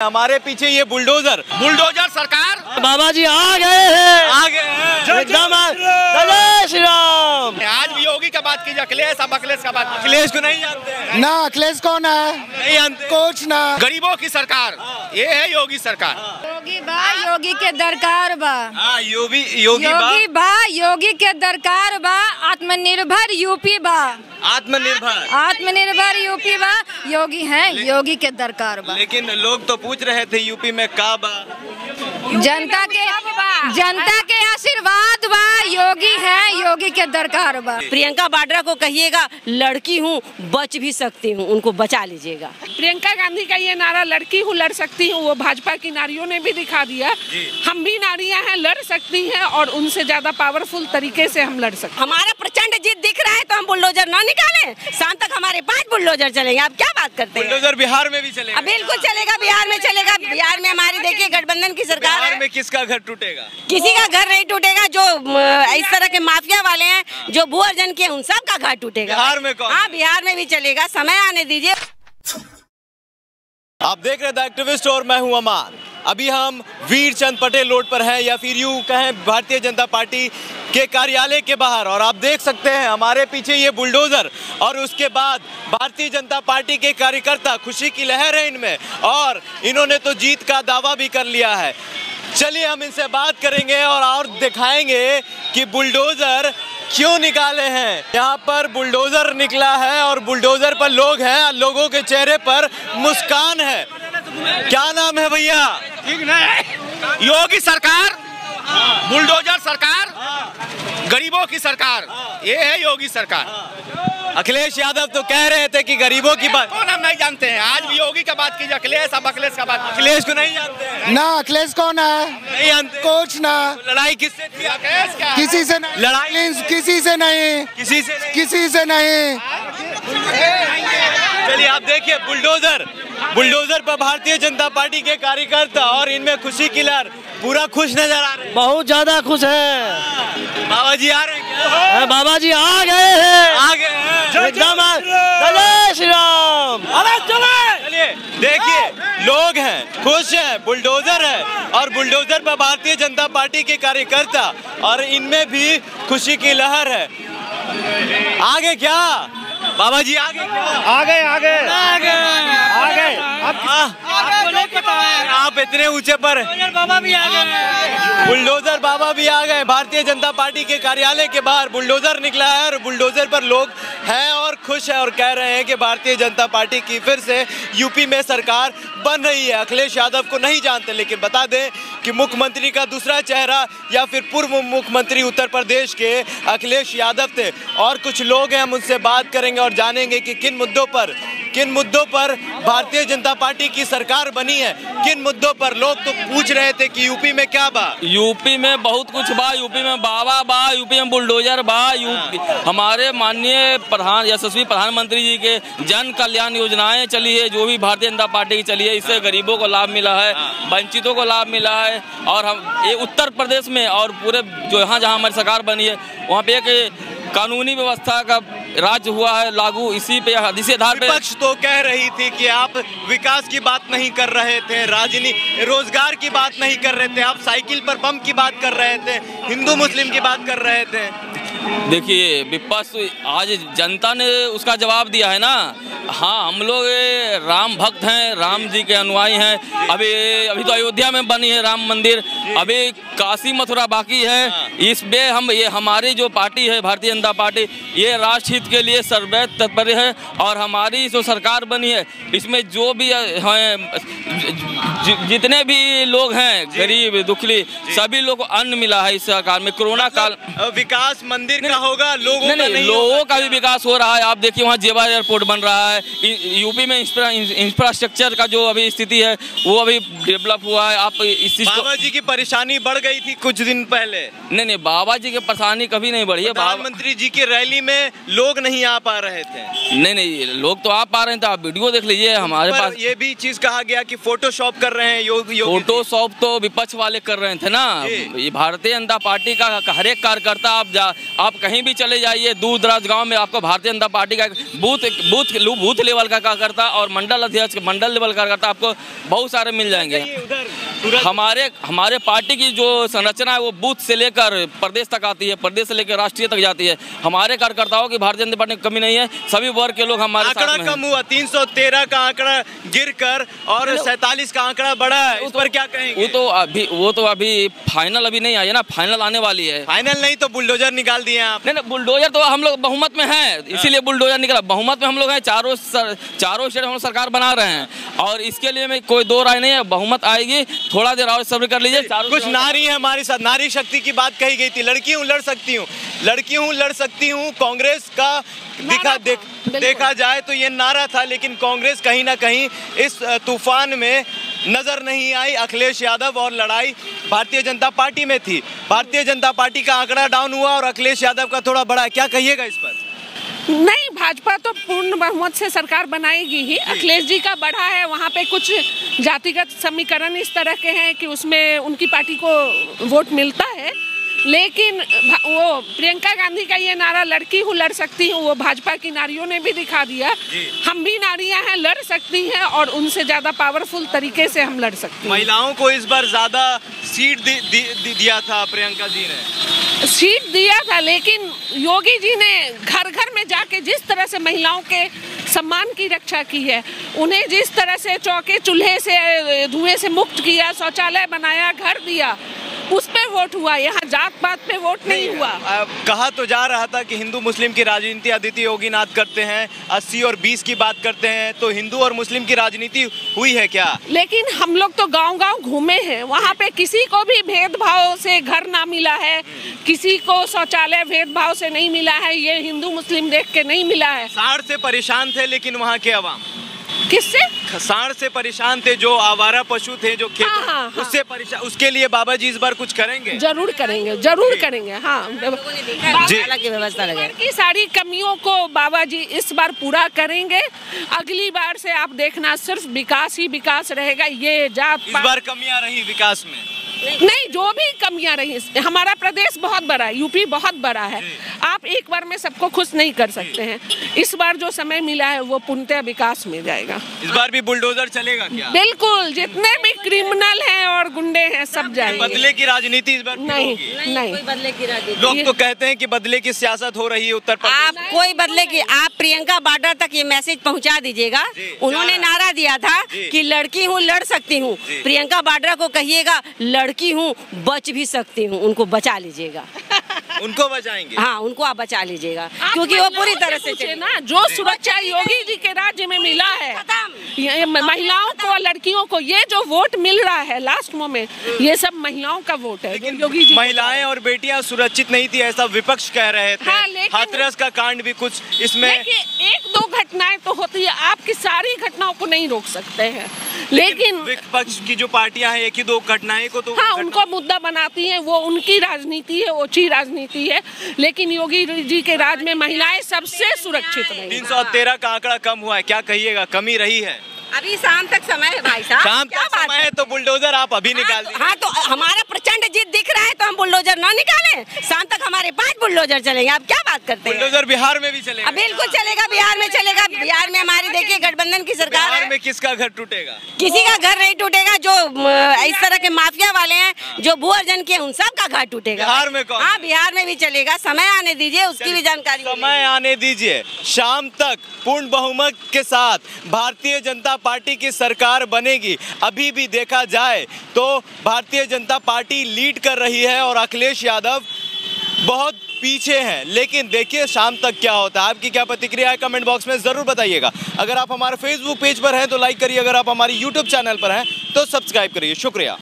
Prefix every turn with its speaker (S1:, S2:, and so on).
S1: हमारे पीछे ये बुलडोजर सरकार
S2: बाबा जी आ गए हैं, जय श्री राम।
S1: आज भी योगी का बात कीजिए, अखिलेश का बात। अखिलेश को नहीं जानते हैं
S2: ना, अखिलेश कौन है?
S1: नहीं जानते।
S2: कुछ ना,
S1: गरीबों की सरकार ये है योगी सरकार।
S3: योगी बा, योगी के दरकार बा।
S1: योगी
S3: योगी के दरकार बा। आत्मनिर्भर यूपी बा। आत्मनिर्भर यूपी बा। योगी है, योगी के दरकार बा।
S1: लेकिन लोग तो पूछ रहे थे यूपी में का बा?
S3: जनता के आशीर्वाद बा। योगी है, योगी के दरकार बा।
S4: प्रियंका वाड्रा को कहिएगा लड़की हूँ, बच भी सकती हूँ, उनको बचा लीजिएगा।
S5: प्रियंका गांधी का ये नारा लड़की हूँ लड़ सकती हूँ, वो भाजपा की नारियों ने भी दिखा दिया। हम भी नारियां हैं, लड़ सकती हैं और उनसे ज्यादा पावरफुल तरीके से हम लड़ सकते हैं।
S4: हमारा प्रचंड जीत दिख रहा है तो हम बुलडोजर ना निकालें। शाम तक हमारे 5 बुलडोजर चलेंगे। आप क्या बात करते हैं?
S1: बुलडोजर बिहार में भी चलेगा?
S4: बिल्कुल चलेगा, बिहार में चलेगा। बिहार में हमारी देखिए गठबंधन की सरकार है।
S1: बिहार में किसका घर टूटेगा?
S4: किसी का घर नहीं टूटेगा। जो इस तरह के माफिया वाले हैं, जो भू अर्जन के, उन सब का घर टूटेगा।
S1: बिहार में कौन?
S4: हाँ, बिहार में भी चलेगा। समय आने दीजिए।
S1: आप देख रहे थे एक्टिविस्ट और मैं हूं अमान। अभी हम वीर चंद पटेल रोड पर हैं, या फिर यूं कहें भारतीय जनता पार्टी के कार्यालय के बाहर। और आप देख सकते हैं हमारे पीछे ये बुलडोजर और उसके बाद भारतीय जनता पार्टी के कार्यकर्ता, खुशी की लहर है इनमें और इन्होंने तो जीत का दावा भी कर लिया है। चलिए हम इनसे बात करेंगे और दिखाएंगे कि बुलडोजर क्यों निकाले हैं। यहाँ पर बुलडोजर निकला है और बुलडोजर पर लोग हैं, लोगों के चेहरे पर मुस्कान है। क्या नाम है भैया?
S6: ठीक ना,
S1: योगी सरकार, बुलडोजर सरकार, गरीबों की सरकार ये है योगी सरकार। अखिलेश यादव तो कह रहे थे कि गरीबों की बात कौन हम नहीं जानते हैं। आज भी योगी का बात कीजिए, अखिलेश का बात। अखिलेश को नहीं जानते हैं
S2: ना, अखिलेश कौन है?
S1: नहीं जानते।
S2: कुछ ना,
S1: लड़ाई किससे थी?
S2: किसी से नहीं।
S1: लड़ाई
S2: किसी से नहीं।
S1: चलिए आप देखिए बुलडोजर पर भारतीय जनता पार्टी के कार्यकर्ता और इनमें खुशी की लहर, पूरा खुश नजर आ रहे हैं।
S2: बहुत ज्यादा खुश है।
S1: बाबा जी आ रहे हैं क्या?
S2: बाबा जी आ गए हैं, जय श्री राम।
S1: चलिए देखिए लोग हैं, खुश हैं, बुलडोजर है और बुलडोजर पर भारतीय जनता पार्टी के कार्यकर्ता और इनमें भी खुशी की लहर है। आगे क्या बाबा जी आगे क्या?
S2: आगे
S1: आपको नहीं पता है, आप इतने ऊंचे पर।
S2: बाबा भी आ गए,
S1: बुलडोजर बाबा भी आ गए। भारतीय जनता पार्टी के कार्यालय के बाहर बुलडोजर निकला है और बुलडोजर पर लोग हैं और खुश है और कह रहे हैं कि भारतीय जनता पार्टी की फिर से यूपी में सरकार बन रही है। अखिलेश यादव को नहीं जानते, लेकिन बता दें कि मुख्यमंत्री का दूसरा चेहरा या फिर पूर्व मुख्यमंत्री उत्तर प्रदेश के अखिलेश यादव थे। और कुछ लोग हैं, हम उनसे बात करेंगे और जानेंगे कि किन मुद्दों पर भारतीय जनता पार्टी की सरकार बनी है। किन मुद्दों पर? लोग तो पूछ रहे थे कि यूपी में क्या बा?
S6: यूपी में बहुत कुछ बा। यूपी में बाबा बा, यूपी में बुलडोजर बा। हमारे माननीय यशस्वी प्रधानमंत्री जी के जन कल्याण योजनाएं चली है, जो भी भारतीय जनता पार्टी की चली है, इससे गरीबों को लाभ मिला है, वंचितों को लाभ मिला है। और हम ये उत्तर प्रदेश में और पूरे जो यहाँ जहाँ हमारी सरकार बनी है, वहाँ पे एक कानूनी व्यवस्था का राज्य हुआ है लागू। इसी आधार पे
S1: विपक्ष तो कह रही थी कि आप विकास की बात नहीं कर रहे थे, राजनीति रोजगार की बात नहीं कर रहे थे, आप साइकिल पर बम की बात कर रहे थे, हिंदू मुस्लिम की बात कर रहे थे।
S6: देखिए विपक्ष, आज जनता ने उसका जवाब दिया है ना। हाँ, हम लोग राम भक्त हैं, राम जी के अनुयायी हैं। अभी तो अयोध्या में बनी है राम मंदिर, अभी काशी मथुरा बाकी है। इसमें ये हमारी जो पार्टी है भारतीय जनता पार्टी, ये राष्ट्र हित के लिए सर्वैत तत्पर है। और हमारी जो सरकार बनी है, इसमें जो भी हैं, जितने भी लोग हैं, गरीब दुखी, सभी लोग को अन्न मिला है इस सरकार में। कोरोना काल
S1: विकास मंदिर का होगा, लोगों का नहीं,
S6: लोगों का भी विकास हो रहा है। आप देखिए वहाँ जेवा एयरपोर्ट बन रहा है। यूपी में इंफ्रास्ट्रक्चर का जो अभी स्थिति है वो अभी डेवलप हुआ है। आप इस चीज
S1: बाबा जी की परेशानी बढ़ गई थी कुछ दिन पहले।
S6: नहीं, बाबा जी की परेशानी कभी नहीं बढ़ी है।
S1: प्रधानमंत्री जी की रैली में लोग नहीं आ पा रहे थे।
S6: नहीं, लोग तो आ पा रहे थे। आप वीडियो देख लीजिए हमारे पास।
S1: ये भी चीज कहा गया कि फोटोशॉप कर रहे हैं
S6: फोटोशॉप तो विपक्ष वाले कर रहे थे ना। ये भारतीय जनता पार्टी का हर एक कार्यकर्ता, आप कहीं भी चले जाइए, दूर दराज गांव में आपको भारतीय जनता पार्टी का बूथ लेवल का कार्यकर्ता और मंडल अध्यक्ष मंडल लेवल का कार्यकर्ता आपको बहुत सारे मिल जाएंगे। हमारे पार्टी की जो संरचना है वो बूथ से लेकर प्रदेश तक आती है, प्रदेश से लेकर राष्ट्रीय तक जाती है। हमारे कार्यकर्ताओं की भारतीय जनता पार्टी में कमी नहीं है, सभी वर्ग के लोग हमारे साथ में हैं।
S1: कम हुआ, 313 का आंकड़ा गिरकर और 47 का आंकड़ा बढ़ा है, उस पर क्या कहेंगे?
S6: वो तो अभी फाइनल अभी नहीं आई है ना, फाइनल आने वाली है।
S1: फाइनल नहीं तो बुलडोजर निकाल दिए आप।
S6: नहीं, बुलडोजर तो हम लोग बहुमत में हैं, इसीलिए बुलडोजर निकला। बहुमत में हम लोग हैं, चारों स्टेट हम लोग सरकार बना रहे हैं और इसके लिए में कोई दो राय नहीं है, बहुमत आएगी। थोड़ा देर और सब्र कर लीजिए।
S1: कुछ नारी है हमारे साथ, नारी शक्ति की बात कही गई थी, लड़की हूँ लड़ सकती हूँ, लड़की हूँ लड़ सकती हूँ। कांग्रेस का देखा जाए तो ये नारा था, लेकिन कांग्रेस कहीं ना कहीं इस तूफान में नजर नहीं आई। अखिलेश यादव और लड़ाई भारतीय जनता पार्टी में थी। भारतीय जनता पार्टी का आंकड़ा डाउन हुआ और अखिलेश यादव का थोड़ा बढ़ा, क्या कहिएगा इस पर?
S5: नहीं, भाजपा तो पूर्ण बहुमत से सरकार बनाएगी ही। अखिलेश जी का बढ़ा है, वहाँ पे कुछ जातिगत समीकरण इस तरह के हैं कि उसमें उनकी पार्टी को वोट मिलता है, लेकिन वो प्रियंका गांधी का ये नारा लड़की हूँ लड़ सकती हूँ, वो भाजपा की नारियों ने भी दिखा दिया। हम भी नारियां हैं, लड़ सकती हैं और उनसे ज्यादा पावरफुल तरीके से हम लड़ सकते हैं।
S1: महिलाओं को इस बार ज्यादा सीट दिया था, प्रियंका जी ने
S5: सीट दिया था, लेकिन योगी जी ने घर घर में जाके जिस तरह से महिलाओं के सम्मान की रक्षा की है, उन्हें जिस तरह से चौके चूल्हे से धुएं से मुक्त किया, शौचालय बनाया, घर दिया, उस पे वोट हुआ। यहाँ जात पात पे वोट नहीं हुआ।
S1: कहा तो जा रहा था कि हिंदू मुस्लिम की राजनीति आदित्य योगीनाथ करते हैं, 80 और 20 की बात करते हैं, तो हिंदू और मुस्लिम की राजनीति हुई है क्या?
S5: लेकिन हम लोग तो गांव-गांव घूमे हैं, वहाँ पे किसी को भी भेदभाव से घर ना मिला है, किसी को शौचालय भेदभाव से नहीं मिला है, ये हिंदू मुस्लिम देख के नहीं मिला है।
S1: साड़ से परेशान थे लेकिन वहाँ के अवाम
S5: किससे?
S1: साड़ से परेशान थे, जो आवारा पशु थे, जो खेत उससे परेशान। उसके लिए बाबा जी इस बार कुछ करेंगे?
S5: जरूर करेंगे, जरूर करेंगे। हाँ,
S4: की व्यवस्था लगे
S5: की सारी कमियों को बाबा जी इस बार पूरा करेंगे। अगली बार से आप देखना सिर्फ विकास ही विकास रहेगा। ये जात
S1: इस बार कमियां रही विकास में
S5: नहीं, जो भी कमियां रही, हमारा प्रदेश बहुत बड़ा है, यूपी बहुत बड़ा है, आप एक बार में सबको खुश नहीं कर सकते हैं। इस बार जो समय मिला है वो पूर्णतः विकास में जाएगा।
S1: इस बार भी बुलडोजर चलेगा क्या?
S5: बिल्कुल, जितने भी क्रिमिनल हैं और गुंडे हैं सब जाएंगे।
S1: बदले की राजनीति इस बार
S5: नहीं,
S4: कोई बदले की राजनीति।
S1: लोग तो कहते हैं कि बदले की सियासत हो रही है उत्तर प्रदेश।
S4: आप कोई बदले की, आप प्रियंका वाड्रा तक ये मैसेज पहुंचा दीजिएगा। उन्होंने नारा दिया था कि लड़की हूँ लड़ सकती हूँ। प्रियंका वाड्रा को कहिएगा लड़की हूँ बच भी सकती हूँ, उनको बचा लीजिएगा।
S1: उनको बचाएंगे?
S4: हाँ, उनको आप बचा लीजिएगा, क्योंकि वो पूरी तरह से
S5: ना जो सुरक्षा योगी जी के राज्य में मिला है, महिलाओं को और लड़कियों को ये जो वोट मिल रहा है लास्ट मोमेंट, ये सब महिलाओं का वोट है।
S1: लेकिन
S5: योगी जी
S1: महिलाएं और बेटियां सुरक्षित नहीं थी, ऐसा विपक्ष कह रहे थे।
S5: हाँ,
S1: हाथरस का कांड भी कुछ इसमें,
S5: एक दो घटनाएं तो होती है, आपकी सारी घटनाओं को नहीं रोक सकते हैं, लेकिन
S1: विपक्ष की जो पार्टियां हैं एक ही दो घटनाएं को तो
S5: हाँ उनको मुद्दा बनाती हैं, वो उनकी राजनीति है, ओछी राजनीति है। लेकिन योगी जी के राज में महिलाएं सबसे सुरक्षित रही।
S1: 313 का आंकड़ा कम हुआ है, क्या कहिएगा? कमी रही है?
S4: अभी शाम तक समय है भाई साहब।
S1: शाम तक समय है तो बुलडोजर आप अभी निकाल दीजिए।
S4: हाँ, तो हमारा प्रचंड जीत दिख रहा है तो हम बुलडोजर ना निकालें? शाम तक हमारे 5 बुलडोजर चलेंगे। आप क्या बात करते हैं?
S1: बुलडोजर बिहार में भी चलेगा?
S4: बिल्कुल चलेगा, बिहार में चलेगा। बिहार में हमारी देखिए गठबंधन की सरकार है।
S1: बिहार में किसका घर टूटेगा?
S4: किसी का घर नहीं टूटेगा। जो इस तरह के माफिया वाले हैं, जो भू अर्जन के, उन सब का घर टूटेगा।
S1: बिहार में कौन?
S4: हाँ, बिहार में भी चलेगा। समय आने दीजिए, उसकी भी जानकारी।
S1: समय आने दीजिए। शाम तक पूर्ण बहुमत के साथ भारतीय जनता पार्टी की सरकार बनेगी। अभी भी देखा जाए तो भारतीय जनता पार्टी लीड कर रही है और अखिलेश यादव बहुत पीछे हैं, लेकिन देखिए शाम तक क्या होता है। आपकी क्या प्रतिक्रिया है कमेंट बॉक्स में जरूर बताइएगा। अगर आप हमारे फेसबुक पेज पर हैं तो लाइक करिए, अगर आप हमारी यूट्यूब चैनल पर हैं तो सब्सक्राइब करिए। शुक्रिया।